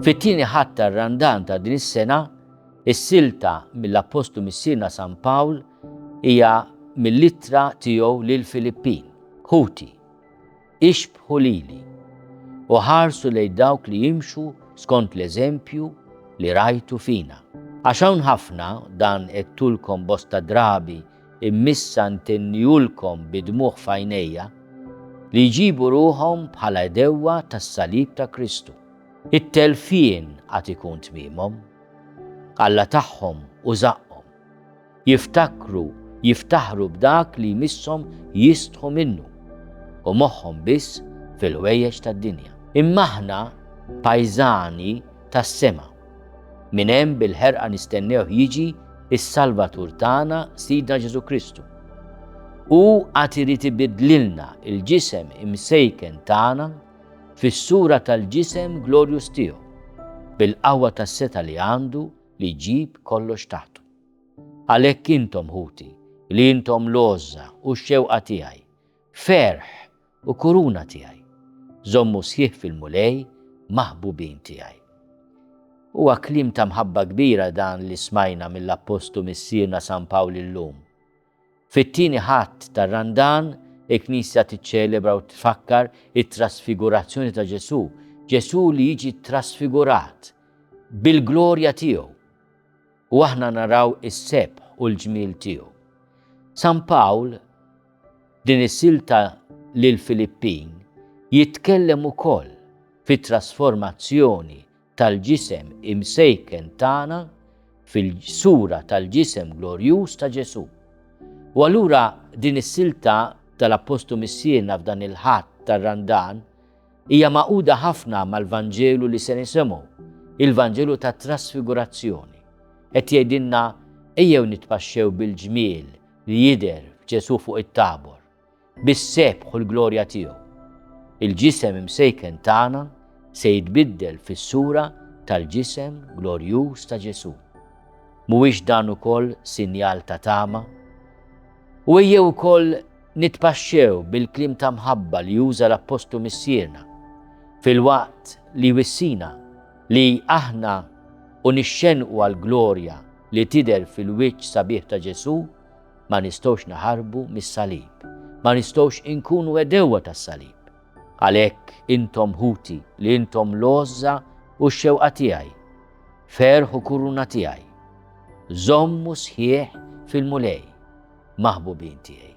Fit-tieni ħadd tar-Randan ta' din is-sena, is-silta mill-Apostlu missierna San Pawl hija mill-ittra tiegħu lill-Filippin. Ħuti, ixbħu lili u ħarsu lejn dawk li jimxu skont l-eżempju li rajtu fina. Għax hawn ħafna dan qedtulkom bosta drabi immissa ntennijulkom bidmuħ f'għajnejja li jġibu ruhom bħala dewwa tas-salib ta' Kristu. It-telfien għad ikun tmiemhom, Alla tagħhom u żaqhom, jiftaħru b'dak li jmisshom jistħu minnu u moħħhom biss fil-ħwejjeġ tad-dinja. Imma aħna pajżani tas-sema, minn hemm bil-ħerqa nistennew jiġi is-Salvatur tagħna Sidna Ġesu Kristu. U għad irid ibidlilna il-ġisem imsejken tagħna fis-sura tal-ġisem glorjus tiegħu, bil-qawwa tas-seta li għandu li jġib kollox taħtu. Għalhekk intom ħuti, li intom l-għoża u x-xewqa tiegħi, ferħ u kuruna tiegħi, żommu sħiħ fil-mulej maħbubin tiegħi. Huwa kliem ta' mħabba kbira dan li smajna mill-Apostlu missierna San Pawl illum. Fit-tieni ħadd tar-Randan il-Knisja tiċċelebra u tfakkar it-trasfigurazzjoni ta' Ġesu, Ġesu li jiġi trasfigurat bil-glorja tiegħu u aħna naraw is-sebħ u l-ġmiel tiegħu. San Pawl din is-silta lill-Filippin jitkellem ukoll fit-trasformazzjoni tal-ġisem imsejken tagħna fil-sura tal-ġisem glorjuż ta' Ġesu. U allura din is-silta tal-Apostlu missierna f'dan il-ħadd tar-Randan hija maquda ħafna mal-Vanġelu li se nisimgħu, il-Vanġelu tat trasfigurazzjoni. Qed jgħidilna ejjew nitpaxxew bil-ġmiel li jidher f'Ġesu fuq it-Tabor, bis-sebħ u l-glorja tiegħu. Il-ġisem imsejken tagħna se jitbiddel fis-sura tal-ġisem glorjuż ta' Ġesu. Mhuwiex dan ukoll sinjal ta' tama? U ejjew ukoll nitpaxxew bil-kliem ta' mħabba li juża l-Apostlu missierna fil-waqt li wissina li aħna u nixxenqu għall-glorja li tidher fil-wiċċ sabiħ ta' Ġesu ma nistgħux naħarbu mis-salib, ma nistgħux inkunu edewwa tas-salib. Għalhekk intom ħuti li intom l-għoża u x-xewqa tiegħi, ferħ u kuruna tiegħi, żommu sħiħ fil-mulej maħbubin tiegħi.